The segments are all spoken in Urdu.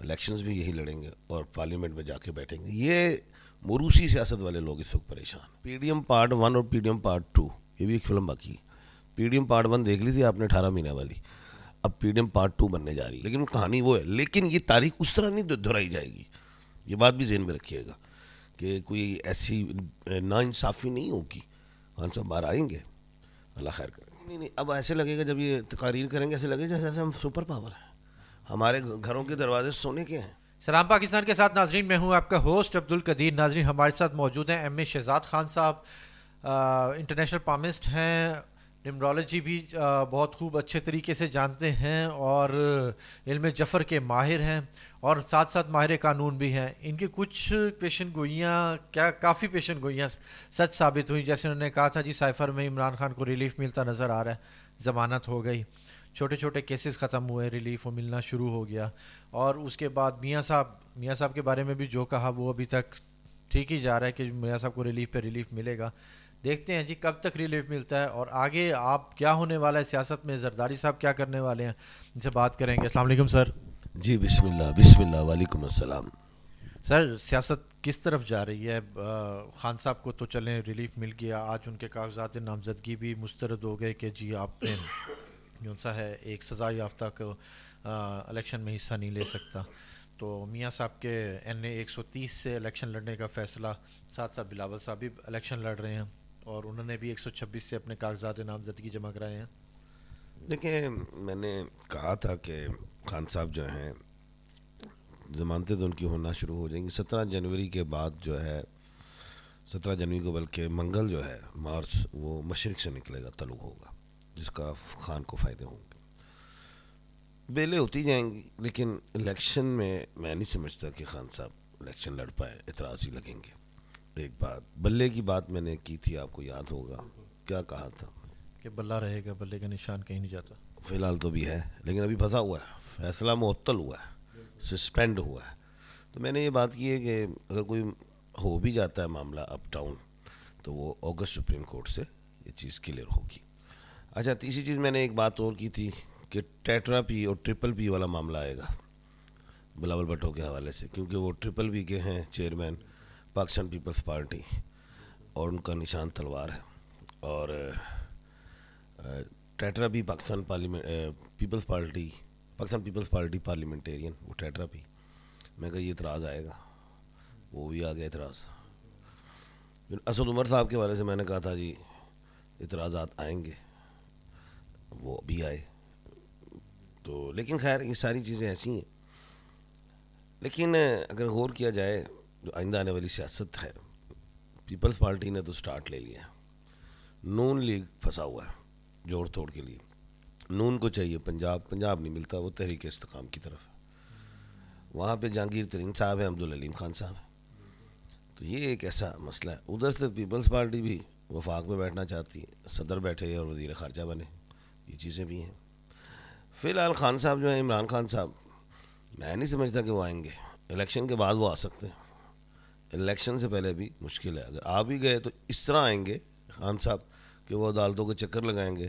الیکشنز بھی یہی لڑیں گے اور پارلیمنٹ میں جا کے بیٹھیں گے. یہ موروثی سیاست والے لوگ اس وقت پریشان. پی ڈی ایم پارٹ 1 اور پی ڈی ایم پارٹ 2 یہ بھی ایک فلم باقی ہے. پی ڈی ایم پارٹ 1 دیکھ لی تھی آپ نے 18 مہینے والی, اب پی ڈی ایم پارٹ 2 بننے جا رہی ہے, لیکن وہ کہانی وہ ہے. لیکن یہ تاریخ اس طرح نہیں دہرائی جائے گی, یہ بات بھی ذہن میں رکھیے گا کہ کوئی ایسی ناانصافی نہیں ہوگی. خان صاحب باہر آئیں گے, اللہ خیر کرے. نہیں, اب ایسے لگے گا جب یہ تقاریر کریں گے ایسے لگے گا جیسے ہم سپر پاور ہیں, ہمارے گھروں کے دروازے سونے کے ہیں. سلام پاکستان کے ساتھ ناظرین, میں ہوں آپ کا ہوسٹ عبدالقدیر. ناظرین ہمارے ساتھ موجود ہیں ایم اے شہزاد خان صاحب, انٹرنیشنل پامسٹ ہیں, نمرولوجی بھی بہت خوب اچھے طریقے سے جانتے ہیں اور علم جفر کے ماہر ہیں اور ساتھ ساتھ ماہر قانون بھی ہیں. ان کی کچھ پیشن گوئیاں کافی پیشن گوئیاں سچ ثابت ہوئی. جیسے انہوں نے کہا تھا جی سائفر میں عمران خان کو ریلیف ملتا نظر آ رہا ہے, ضمانت ہو گئی, چھوٹے چھوٹے کیسز ختم ہوئے, ریلیف ملنا شروع ہو گیا. اور اس کے بعد میاں صاحب کے بارے میں بھی جو کہا وہ ابھی تک ٹھیک ہی جا رہا ہے کہ میاں صاحب کو ریلیف پہ ریلیف ملے گا. دیکھتے ہیں جی کب تک ریلیف ملتا ہے اور آگے آپ کیا ہونے والا ہے سیاست میں, زرداری صاحب کیا کرنے والے ہیں, ان سے بات کریں گے. السلام علیکم سر. جی بسم اللہ, وعلیکم السلام. سر سیاست کس طرف جا رہی ہے؟ خان صاحب کو تو چلیں ریلیف مل گیا, آج ان کے کاغذات نامزدگی بھی مسترد ہو گئے کہ جی آپ نے جو سا ہے ایک سزا یافتہ کو الیکشن میں حصہ نہیں لے سکتا. تو میاں صاحب کے NA 130 سے الیکشن لڑنے کا فیصلہ, ساتھ ساتھ بلاول صاحب بھی الیکشن لڑ رہے ہیں اور انہوں نے بھی 126 سے اپنے کاغذات نامزدگی جمع کرائے ہیں. دیکھیں, میں نے کہا تھا کہ خان صاحب جو ہیں ضمانتیں تو ان کی ہونا شروع ہو جائیں گی 17 جنوری کے بعد. جو ہے 17 جنوری کو بلکہ منگل جو ہے مارس وہ مشرق سے نکلے گا, طلوع ہوگا, جس کا خان کو فائدے ہوں گے. بیلیں ہوتی جائیں گی, لیکن الیکشن میں نہیں سمجھتا کہ خان صاحب الیکشن لڑ پائے, اعتراض ہی لگیں گے. ایک بات بلے کی بات میں نے کی تھی, آپ کو یاد ہوگا کیا کہا تھا کہ بلہ رہے گا, بلے کا نشان کہیں نہیں جاتا. فی الحال تو بھی ہے لیکن ابھی پھنسا ہوا ہے, فیصلہ معطل ہوا ہے, سسپینڈ ہوا ہے. تو میں نے یہ بات کی ہے کہ اگر کوئی ہو بھی جاتا ہے معاملہ اپ ڈاؤن تو وہ اگست سپریم کورٹ سے یہ چیز کلیئر ہوگی. اچھا, تیسری چیز میں نے ایک بات اور کی تھی کہ ٹیٹرا پی اور ٹرپل پی والا معاملہ آئے گا بلاول بھٹو کے حوالے سے, کیونکہ وہ ٹرپل پی کے ہیں چیئرمین پاکستان پیپلز پارٹی اور ان کا نشان تلوار ہے, اور ٹیٹرا بھی پاکستان پیپلز پارٹی پارلیمنٹیرین, وہ ٹیٹرا بھی. میں کہا یہ اعتراض آئے گا, وہ بھی آ گیا اعتراض. اسد عمر صاحب کے حوالے سے میں نے کہا تھا جی اعتراضات آئیں گے, وہ بھی آئے. تو لیکن خیر یہ ساری چیزیں ایسی ہیں. لیکن اگر غور کیا جائے جو آئندہ آنے والی سیاست ہے, پیپلز پارٹی نے تو سٹارٹ لے لیا ہے, نون لیگ پھنسا ہوا ہے جوڑ توڑ کے لیے. نون کو چاہیے پنجاب نہیں ملتا, وہ تحریک استقام کی طرف ہے, وہاں پہ جہانگیر ترین صاحب ہیں, عبدالعلیم خان صاحب ہیں. تو یہ ایک ایسا مسئلہ ہے. ادھر سے پیپلز پارٹی بھی وفاق میں بیٹھنا چاہتی ہے, صدر بیٹھے اور وزیر خارجہ بنے, یہ چیزیں بھی ہیں. فی الحال خان صاحب جو ہیں, عمران خان صاحب, میں نہیں سمجھتا کہ وہ آئیں گے. الیکشن کے بعد وہ آ سکتے ہیں, الیکشن سے پہلے بھی مشکل ہے. اگر آ بھی گئے تو اس طرح آئیں گے خان صاحب کہ وہ عدالتوں کے چکر لگائیں گے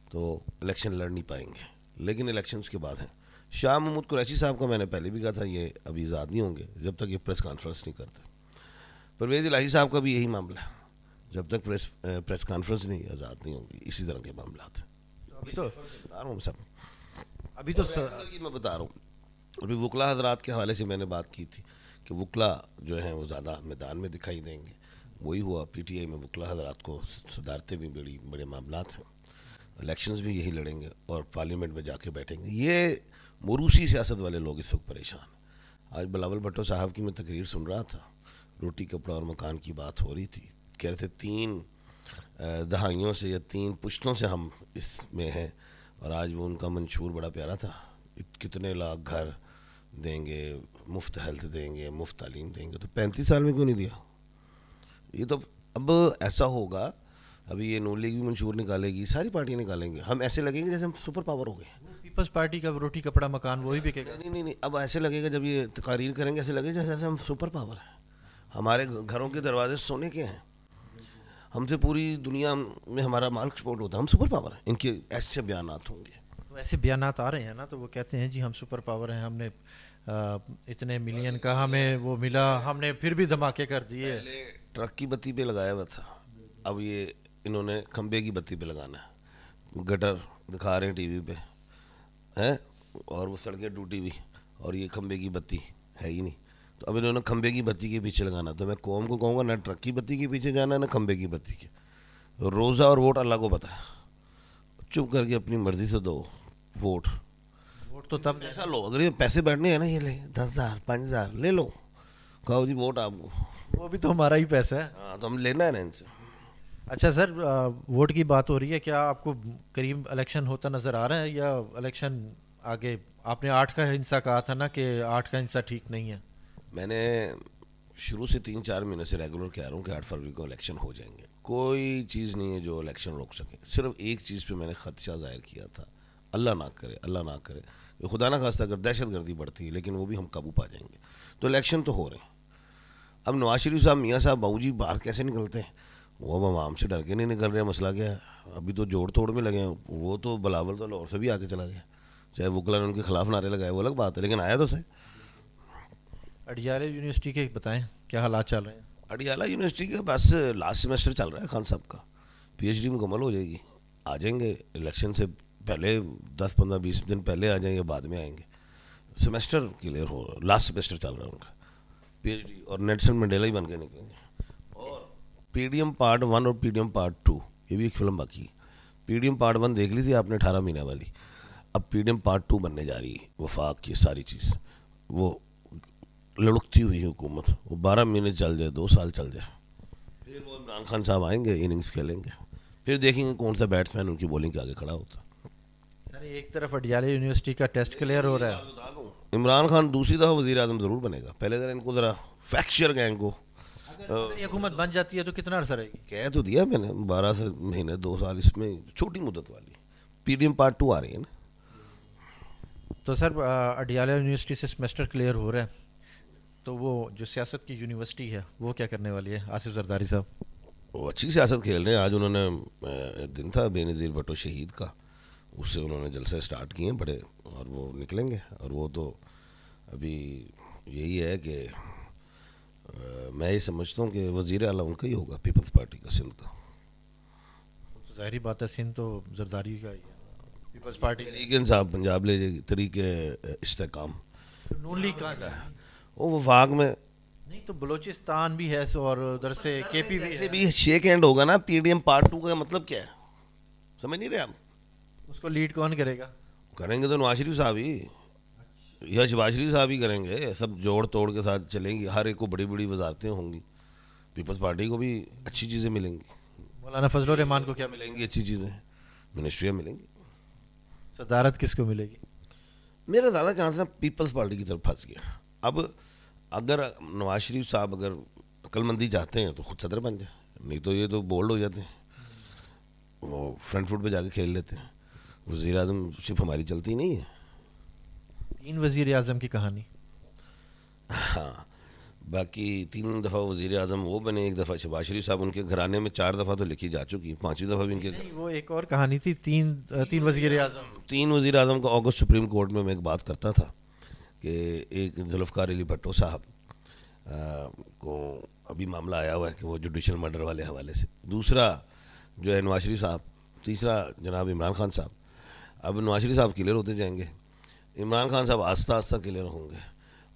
تو الیکشن لڑ نہیں پائیں گے. لیکن الیکشنز کے بعد ہیں. شاہ محمود قریشی صاحب کا میں نے پہلے بھی کہا تھا یہ ابھی آزاد نہیں ہوں گے جب تک یہ پریس کانفرنس نہیں کرتے. پرویز الہی صاحب کا بھی یہی معاملہ ہے, جب تک پریس کانفرنس نہیں آزاد نہیں ہوں گی. اسی طرح کے معاملات ہیں. بتا رہا ہوں سب, ابھی تو میں بتا رہا ہوں. ابھی وکلا حضرات کے حوالے سے میں نے بات کی تھی کہ وکلا جو ہیں وہ زیادہ میدان میں دکھائی دیں گے. وہی ہوا, PTI میں وکلا حضرات کو صدارتیں بھی بڑے معاملات ہیں. الیکشنز بھی یہی لڑیں گے اور پارلیمنٹ میں جا کے بیٹھیں گے. یہ موروثی سیاست والے لوگ اس وقت پریشان ہیں. آج بلاول بھٹو صاحب کی میں تقریر سن رہا تھا, روٹی کپڑا اور مکان کی بات ہو رہی تھی. کہہ رہے تھے 3 دہائیوں سے یا 3 پشتوں سے ہم اس میں ہیں, اور آج وہ ان کا منشور بڑا پیارا تھا, کتنے لاکھ گھر دیں گے, مفت ہیلتھ دیں گے, مفت تعلیم دیں گے. تو 35 سال میں کیوں نہیں دیا؟ یہ تو اب ایسا ہوگا, ابھی یہ نون لیگ بھی منشور نکالے گی, ساری پارٹیاں نکالیں گے, ہم ایسے لگیں گے جیسے ہم سپر پاور ہو گئے. پیپلز پارٹی کا روٹی کپڑا مکان وہی بکے گا. نہیں, اب ایسے لگے گا جب یہ تقاریر کریں گے ایسے لگے گا جیسے ہم سپر پاور ہیں, ہمارے گھروں کے دروازے سونے کے ہیں, ہم سے پوری دنیا میں ہمارا مال ایکسپورٹ ہوتا ہے, ہم سپر پاور ہیں. ان کے ایسے بیانات ہوں گے. تو ایسے بیانات آ رہے ہیں نا, تو وہ کہتے ہیں جی ہم سپر پاور ہیں, ہم نے اتنے ملین کا ہمیں وہ ملا, ہم نے پھر بھی دھماکے کر دیے. ٹرک کی بتی پہ لگایا ہوا تھا, اب یہ انہوں نے کھمبے کی بتی پہ لگانا ہے. گٹر دکھا رہے ہیں ٹی وی پہ ہیں, اور وہ سڑکیں ٹوٹی ہوئی, اور یہ کھمبے کی بتی ہے ہی نہیں. تو اب انہوں نے کھمبے کی بتی کے پیچھے لگانا. تو میں قوم کو کہوں گا نہ ٹرک کی بتی کے پیچھے جانا نہ کھمبے کی بتی کے. روزہ اور ووٹ اللہ کو پتہ ہے, چپ کر کے اپنی مرضی سے دو ووٹ. ووٹ تو تب ایسا لو, اگر یہ پیسے بیٹھنے ہیں نا, یہ لے 10,000 5,000 لے لو, کہو جی ووٹ آپ کو, وہ بھی تو ہمارا ہی پیسہ ہے. ہاں تو ہم لینا ہے نا ان سے. اچھا سر, ووٹ کی بات ہو رہی ہے, کیا آپ کو قریب الیکشن ہوتا نظر آ رہا ہے یا الیکشن آگے؟ آپ نے 8 کا ہندسہ کہا تھا نا کہ 8 کا ہندسہ ٹھیک نہیں ہے. میں نے شروع سے 3-4 مہینے سے ریگولر کہہ رہا ہوں کہ 8 فروری کو الیکشن ہو جائیں گے. کوئی چیز نہیں ہے جو الیکشن روک سکے. صرف ایک چیز پہ میں نے خدشہ ظاہر کیا تھا, اللہ نہ کرے, اللہ نہ کرے, خدا نہ خواستہ اگر دہشت گردی بڑھتی ہے, لیکن وہ بھی ہم قابو پا جائیں گے. تو الیکشن تو ہو رہے ہیں. اب نواز شریف صاحب, میاں صاحب, باؤ جی باہر کیسے نکلتے ہیں؟ وہ اب عوام سے ڈر کے نہیں نکل رہے. مسئلہ کیا ہے؟ ابھی تو جوڑ توڑ میں لگے ہیں. وہ تو بلاول تو لاہور سے بھی آ کے چلا گیا, چاہے وکلا نے ان کے خلاف نعرے لگائے, وہ الگ بات ہے, لیکن آیا تو صحیح. اڈیالہ یونیورسٹی کے بتائیں کیا حالات چل رہے ہیں؟ اڈیالہ یونیورسٹی کا بس لاسٹ سیمسٹر چل رہا ہے. خان صاحب کا پی ایچ ڈی مکمل ہو جائے گی, آ جائیں گے الیکشن سے پہلے, 10-15-20 دن پہلے آ جائیں گے, بعد میں آئیں گے. سیمسٹر کلیئر ہو رہا, لاسٹ سیمسٹر چل رہا ہے ان کا پی ایچ ڈی, اور نیلسن منڈیلا ہی بن کے نکلیں گے. اور پی ڈی ایم پارٹ 1 اور پی ڈی ایم پارٹ 2, یہ بھی ایک فلم باقی ہے. پی ڈی ایم پارٹ 1 دیکھ لی تھی آپ نے 18 مہینے والی, اب پی ڈی ایم پارٹ 2 بننے جا رہی ہے. وفاق کی ساری چیز, وہ لڑکتی ہوئی حکومت, وہ 12 مہینے چل جائے, 2 سال چل جائے, پھر وہ عمران خان صاحب آئیں گے, اننگز کھیلیں گے, پھر دیکھیں گے کون سا بیٹسمین ان کی بولنگ کے آگے کھڑا ہوتا. سر ایک طرف اڈیالہ یونیورسٹی کا ٹیسٹ کلیئر ہو رہا ہے, عمران خان دوسری دفعہ وزیر اعظم ضرور بنے گا. پہلے ذرا ان کو ذرا فیکچر گینگ کو, اگر یہ حکومت بن جاتی ہے تو کتنا عرصہ رہے گی؟ کہہ تو دیا میں نے, 12 مہینے 2 سال, اس میں چھوٹی مدت والی. پی ڈی ایم پارٹ 2 آ رہی ہے نا. تو سر اڈیالہ یونیورسٹی سے سیمسٹر کلیئر ہو رہا ہے, تو وہ جو سیاست کی یونیورسٹی ہے وہ کیا کرنے والی ہے آصف زرداری صاحب؟ وہ اچھی سیاست کھیل رہے ہیں. آج انہوں نے دن تھا بے نظیر بھٹو شہید کا, اس سے انہوں نے جلسے سٹارٹ کیے ہیں بڑے, اور وہ نکلیں گے. اور وہ تو ابھی یہی ہے کہ میں یہ سمجھتا ہوں کہ وزیر اعلیٰ ان کا ہی ہوگا, پیپلز پارٹی کا سندھ کا. ظاہری بات ہے, سندھ تو زرداری کا ہی ہے, پیپلز پارٹی. تحریک انصاف پنجاب لے جائے گی, طریق استحکام. نون لیگ کا وہ وفاق میں نہیں, تو بلوچستان بھی ہے, اور ادھر سے کے پی بھی شیک ہینڈ ہوگا نا. پی ڈی ایم پارٹ 2 کا مطلب کیا ہے, سمجھ نہیں رہے آپ؟ اس کو لیڈ کون کرے گا؟ کریں گے تو نواز شریف صاحب ہی یا شہباز شریف صاحب ہی کریں گے. سب جوڑ توڑ کے ساتھ چلیں گی, ہر ایک کو بڑی بڑی وزارتیں ہوں گی. پیپلز پارٹی کو بھی اچھی چیزیں ملیں گی, مولانا فضل الرحمان کو کیا ملیں گی اچھی چیزیں, منسٹریاں ملیں گی. صدارت کس کو ملے گی؟ میرا زیادہ چانس نا پیپلز پارٹی کی طرف پھنس گیا. اب اگر نواز شریف صاحب اگر عقل مندی چاہتے ہیں تو خود صدر بن جائے, نہیں تو یہ تو بولڈ ہو جاتے ہیں, وہ فرنٹ فٹ پہ جا کے کھیل لیتے ہیں. وزیر اعظم صرف ہماری چلتی نہیں ہے. 3 وزیر اعظم کی کہانی. ہاں, باقی 3 دفعہ وزیر اعظم وہ بنے, 1 دفعہ شہباز شریف صاحب, ان کے گھرانے میں 4 دفعہ تو لکھی جا چکی, 5ویں دفعہ بھی ان کے. وہ ایک اور کہانی تھی, 3 وزیر اعظم. 3 وزیر اعظم کا اگست سپریم کورٹ میں ایک بات کرتا تھا کہ ایک ذوالفقار علی بھٹو صاحب کو ابھی معاملہ آیا ہوا ہے کہ وہ جوڈیشل مرڈر والے حوالے سے, دوسرا جو ہے نواز شریف صاحب, تیسرا جناب عمران خان صاحب. اب نواز شریف صاحب کلیئر ہوتے جائیں گے, عمران خان صاحب آہستہ آہستہ کلیئر ہوں گے,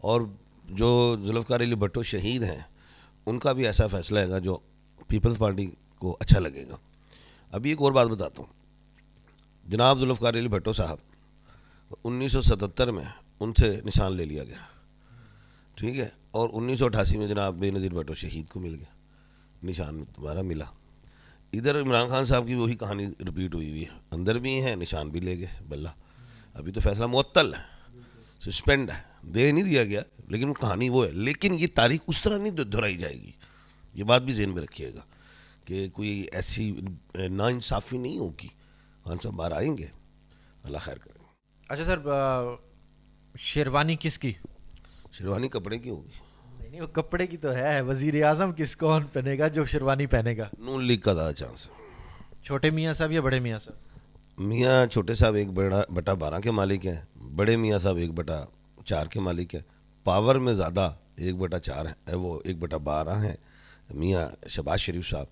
اور جو ذوالفقار علی بھٹو شہید ہیں ان کا بھی ایسا فیصلہ ہے گا جو پیپلز پارٹی کو اچھا لگے گا. ابھی ایک اور بات بتاتا ہوں, جناب ذوالفقار علی بھٹو صاحب 1977 میں ان سے نشان لے لیا گیا, ٹھیک ہے, اور 1988 میں جناب بے نظیر بھٹو شہید کو مل گیا, نشان دوبارہ ملا. ادھر عمران خان صاحب کی وہی کہانی رپیٹ ہوئی ہے, اندر بھی ہیں, نشان بھی لے گئے بلّہ. ابھی تو فیصلہ معطل ہے, سسپینڈ ہے, دے نہیں دیا گیا, لیکن وہ کہانی وہ ہے. لیکن یہ تاریخ اس طرح نہیں دہرائی جائے گی, یہ بات بھی ذہن میں رکھیے گا کہ کوئی ایسی ناانصافی نہیں ہوگی. خان صاحب باہر آئیں گے, اللہ خیر کریں. اچھا سر, شیروانی کس کی؟ شیروانی کپڑے کی ہوگی. نہیں, وہ کپڑے کی تو ہے, وزیر اعظم کس کون پہنے گا جو شیروانی پہنے گا؟ نون لیگ کا زیادہ چانس ہے. چھوٹے میاں صاحب یا بڑے میاں صاحب؟ میاں چھوٹے صاحب 1/12 کے مالک ہیں, بڑے میاں صاحب 1/4 4 کے مالک ہیں. پاور میں زیادہ 1/4 ہے، وہ 1/12 ہیں میاں شہباز شریف صاحب.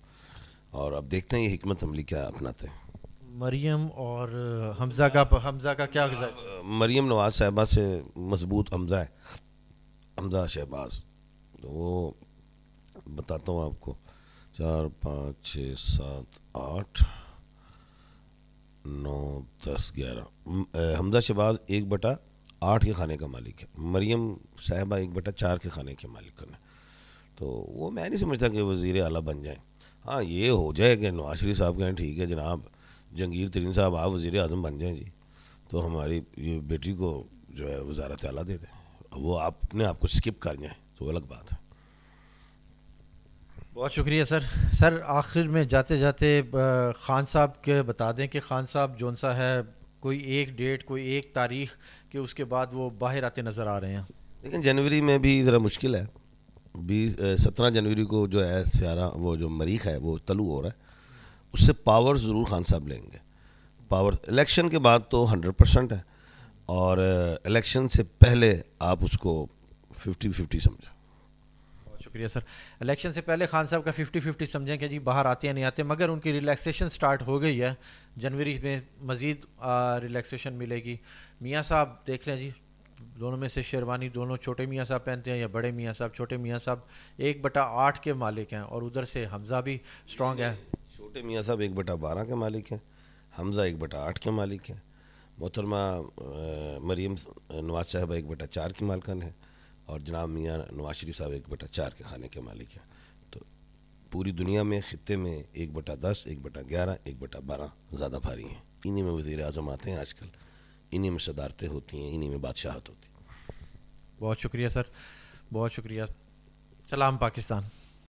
اور اب دیکھتے ہیں یہ حکمت عملی کیا اپناتے ہیں. مریم اور حمزہ کا کیا مریم نواز صاحبہ سے مضبوط حمزہ ہے، حمزہ شہباز. تو وہ بتاتا ہوں آپ کو، 4 5 6 7 8 9 10 11. حمزہ شہباز 1/8 کے کھانے کا مالک ہے. مریم صاحبہ 1/4 کے کھانے کے مالک ہیں. تو وہ میں نہیں سمجھتا کہ وزیر اعلیٰ بن جائیں. ہاں یہ ہو جائے کہ نواز شریف صاحب کہیں ٹھیک ہے جناب جہانگیر ترین صاحب آپ وزیر اعظم بن جائیں جی، تو ہماری یہ بیٹی کو جو ہے وزارت اعلیٰ دے دیں. وہ آپ کو اسکپ کر جائیں تو الگ بات ہے. بہت شکریہ سر. آخر میں جاتے جاتے خان صاحب کے بتا دیں کہ خان صاحب جون سا ہے کوئی ایک ڈیٹ، کوئی ایک تاریخ کہ اس کے بعد وہ باہر آتے نظر آ رہے ہیں. لیکن جنوری میں بھی ذرا مشکل ہے. 17 جنوری کو جو ہے سیارہ وہ جو مریخ ہے وہ طلوع ہو رہا ہے، اس سے پاور ضرور خان صاحب لیں گے. پاور الیکشن کے بعد تو 100% ہے، اور الیکشن سے پہلے آپ اس کو 50-50 سمجھیں. بہت شکریہ سر. الیکشن سے پہلے خان صاحب کا 50-50 سمجھیں کہ جی باہر آتے ہیں نہیں آتے، مگر ان کی ریلیکسیشن سٹارٹ ہو گئی ہے. جنوری میں مزید ریلیکسیشن ملے گی. میاں صاحب دیکھ لیں جی، دونوں میں سے شیروانی دونوں چھوٹے میاں صاحب پہنتے ہیں یا بڑے میاں صاحب؟ چھوٹے میاں صاحب 1/8 کے مالک ہیں، اور ادھر سے حمزہ بھی اسٹرانگ ہے. چھوٹے میاں صاحب 1/12 کے مالک ہیں، حمزہ 1/8 کے مالک ہیں. محترمہ مریم نواز صاحبہ 1/4 کی مالکن ہے، اور جناب میاں نواز شریف صاحب 1/4 کے کھانے کے مالک ہیں. تو پوری دنیا میں خطے میں 1/10 1/11 1/12 زیادہ بھاری ہیں. انہی میں وزیر اعظم آتے ہیں آج کل، انہی میں صدارتیں ہوتی ہیں، انہی میں بادشاہت ہوتی ہے. بہت شکریہ سر، بہت شکریہ. سلام پاکستان.